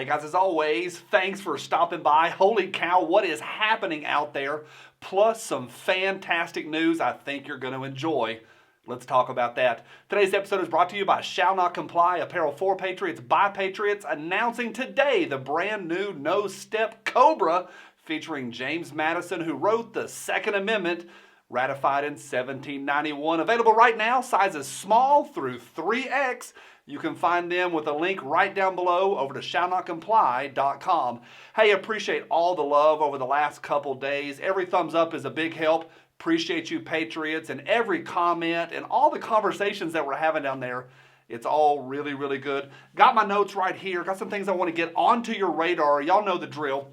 Hey guys, as always, thanks for stopping by. Holy cow, what is happening out there? Plus some fantastic news I think you're going to enjoy. Let's talk about that. Today's episode is brought to you by Shall Not Comply, apparel for Patriots by Patriots, announcing today the brand new no-step Cobra featuring James Madison, who wrote the Second Amendment, ratified in 1791. Available right now, sizes small through 3X. You can find them with a link right down below over to shallnotcomply.com. Hey, appreciate all the love over the last couple days. Every thumbs up is a big help. Appreciate you Patriots and every comment and all the conversations that we're having down there. It's all really, really good. Got my notes right here. Got some things I want to get onto your radar. Y'all know the drill.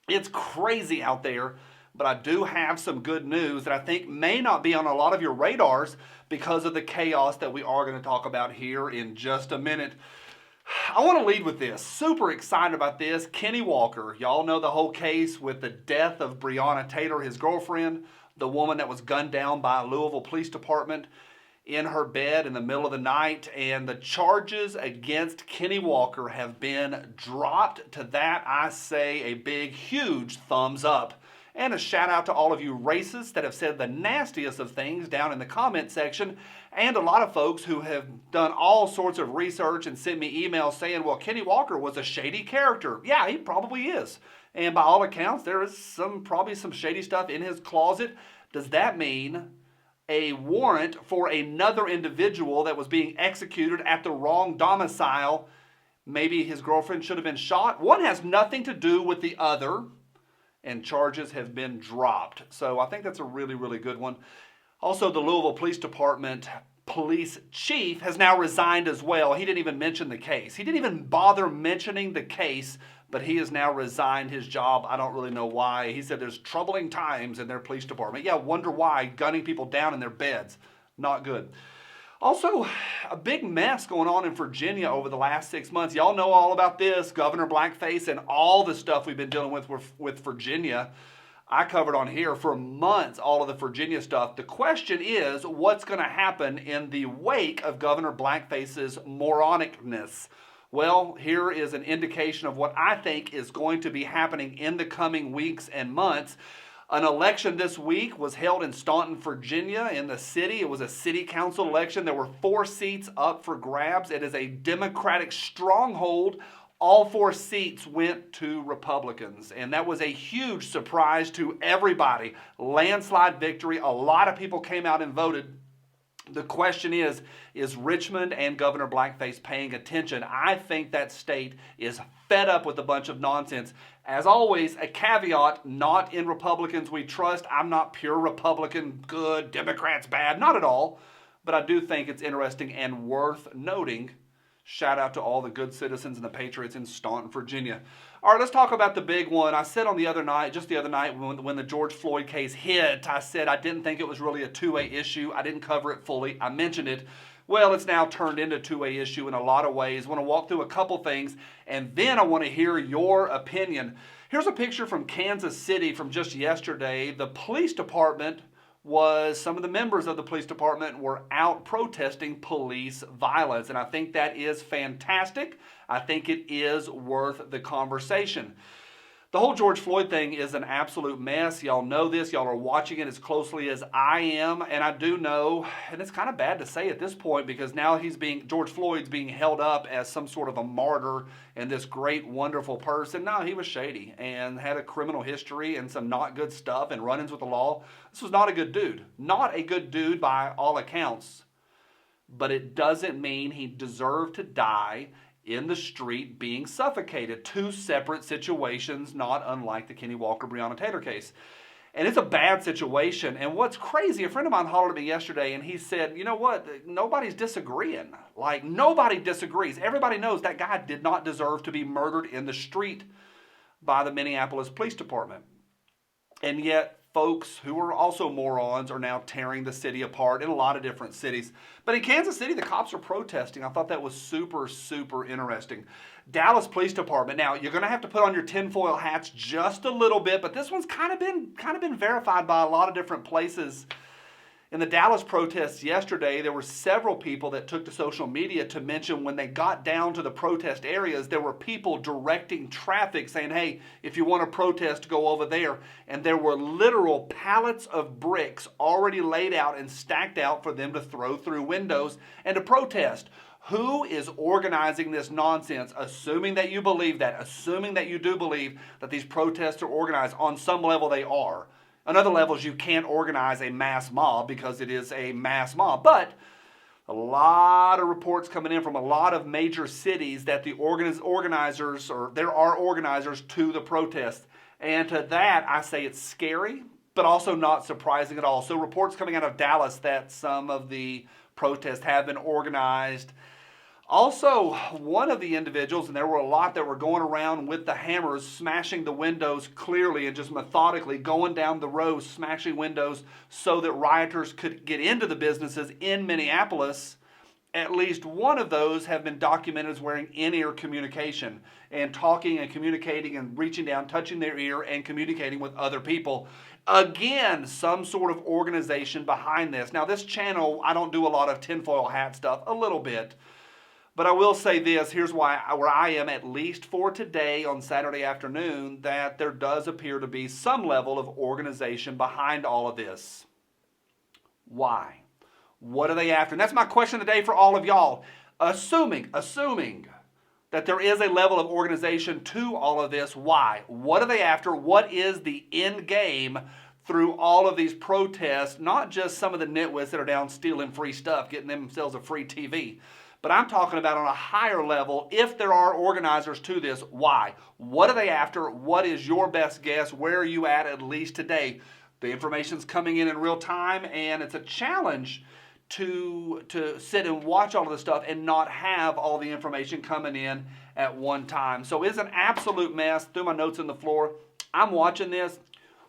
It's crazy out there, but I do have some good news that I think may not be on a lot of your radars because of the chaos that we are going to talk about here in just a minute. I want to lead with this. Super excited about this. Kenny Walker. Y'all know the whole case with the death of Breonna Taylor, his girlfriend, the woman that was gunned down by a Louisville Police Department in her bed in the middle of the night. And the charges against Kenny Walker have been dropped. To that, I say a big, huge thumbs up. And a shout out to all of you racists that have said the nastiest of things down in the comment section. And a lot of folks who have done all sorts of research and sent me emails saying, well, Kenny Walker was a shady character. Yeah, he probably is. And by all accounts, there is probably some shady stuff in his closet. Does that mean a warrant for another individual that was being executed at the wrong domicile, maybe his girlfriend should have been shot? One has nothing to do with the other, and charges have been dropped. So I think that's a really, really good one. Also, the Louisville Police Department police chief has now resigned as well. He didn't even mention the case. He didn't even bother mentioning the case, but he has now resigned his job. I don't really know why. He said there's troubling times in their police department. Yeah, wonder why. Gunning people down in their beds. Not good. Also, a big mess going on in Virginia over the last 6 months. Y'all know all about this, Governor Blackface and all the stuff we've been dealing with Virginia. I covered on here for months all of the Virginia stuff. The question is, what's going to happen in the wake of Governor Blackface's moronicness? Well, here is an indication of what I think is going to be happening in the coming weeks and months. An election this week was held in Staunton, Virginia, in the city. It was a city council election. There were 4 seats up for grabs. It is a Democratic stronghold. All 4 seats went to Republicans, and that was a huge surprise to everybody. Landslide victory. A lot of people came out and voted. The question is Richmond and Governor Blackface paying attention? I think that state is fed up with a bunch of nonsense. As always, a caveat, not in Republicans we trust. I'm not pure Republican good, Democrats bad, not at all. But I do think it's interesting and worth noting. Shout out to all the good citizens and the Patriots in Staunton, Virginia. All right, let's talk about the big one. I said just the other night when the George Floyd case hit, I said I didn't think it was really a two-way issue. I didn't cover it fully. I mentioned it. Well, it's now turned into a two-way issue in a lot of ways. I want to walk through a couple things, and then I want to hear your opinion. Here's a picture from Kansas City from just yesterday. The police department some of the members of the police department were out protesting police violence. And I think that is fantastic. I think it is worth the conversation. The whole George Floyd thing is an absolute mess. Y'all know this. Y'all are watching it as closely as I am. And I do know, and it's kind of bad to say at this point because now George Floyd's being held up as some sort of a martyr and this great, wonderful person. No, he was shady and had a criminal history and some not good stuff and run-ins with the law. This was not a good dude. Not a good dude by all accounts. But it doesn't mean he deserved to die in the street being suffocated. 2 separate situations, not unlike the Kenny Walker, Breonna Taylor case. And it's a bad situation. And what's crazy, a friend of mine hollered at me yesterday and he said, you know what, nobody's disagreeing. Like, nobody disagrees. Everybody knows that guy did not deserve to be murdered in the street by the Minneapolis Police Department. And yet, folks who are also morons are now tearing the city apart in a lot of different cities. But in Kansas City, the cops are protesting. I thought that was super, super interesting. Dallas Police Department. Now, you're going to have to put on your tinfoil hats just a little bit, but this one's kind of been verified by a lot of different places. In the Dallas protests yesterday, there were several people that took to social media to mention when they got down to the protest areas, there were people directing traffic saying, hey, if you want to protest, go over there. And there were literal pallets of bricks already laid out and stacked out for them to throw through windows and to protest. Who is organizing this nonsense, assuming that you believe that, assuming that you do believe that these protests are organized? On some level they are. On other levels, you can't organize a mass mob because it is a mass mob. But a lot of reports coming in from a lot of major cities that the organizers, or there are organizers to the protest. And to that, I say it's scary, but also not surprising at all. So reports coming out of Dallas that some of the protests have been organized. Also, one of the individuals, and there were a lot that were going around with the hammers, smashing the windows clearly and just methodically going down the row, smashing windows so that rioters could get into the businesses in Minneapolis. At least one of those have been documented as wearing in-ear communication and talking and communicating and reaching down, touching their ear and communicating with other people. Again, some sort of organization behind this. Now, this channel, I don't do a lot of tinfoil hat stuff, a little bit. But I will say this, here's where I am, at least for today on Saturday afternoon, that there does appear to be some level of organization behind all of this. Why? What are they after? And that's my question today for all of y'all. Assuming that there is a level of organization to all of this, why? What are they after? What is the end game through all of these protests? Not just some of the nitwits that are down stealing free stuff, getting themselves a free TV. But I'm talking about on a higher level, if there are organizers to this, why? What are they after? What is your best guess? Where are you at least today? The information's coming in real time, and it's a challenge to sit and watch all of this stuff and not have all the information coming in at one time. So it's an absolute mess. Threw my notes on the floor. I'm watching this.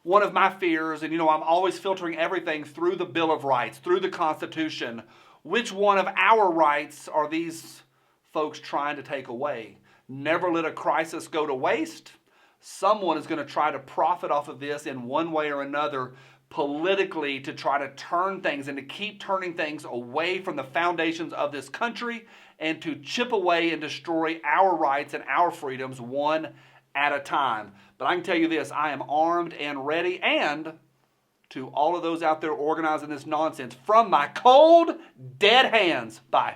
One of my fears, and I'm always filtering everything through the Bill of Rights, through the Constitution. Which one of our rights are these folks trying to take away? Never let a crisis go to waste. Someone is going to try to profit off of this in one way or another politically to try to turn things and to keep turning things away from the foundations of this country and to chip away and destroy our rights and our freedoms one at a time. But I can tell you this, I am armed and ready, and to all of those out there organizing this nonsense, from my cold, dead hands. Bye.